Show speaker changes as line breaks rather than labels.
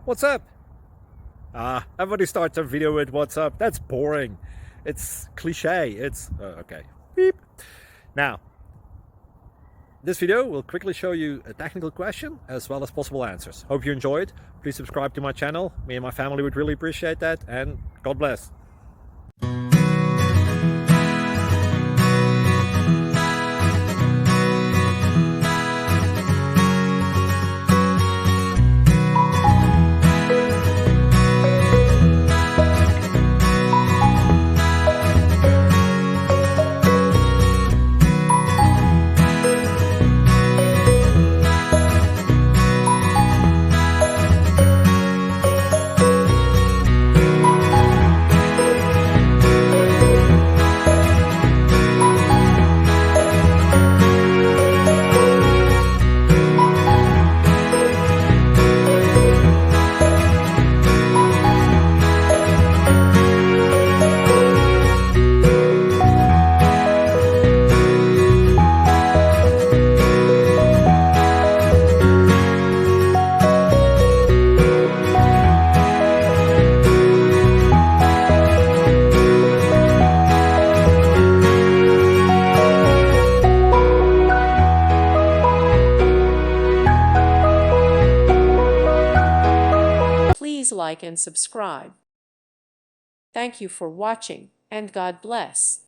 What's up? Everybody starts a video with what's up. That's boring. It's cliche. It's okay. Beep. Now, this video will quickly show you a technical question as well as possible answers. Hope you enjoyed. Please subscribe to my channel. Me and my family would really appreciate that, and God bless.
Please like and subscribe. Thank you for watching, and God bless.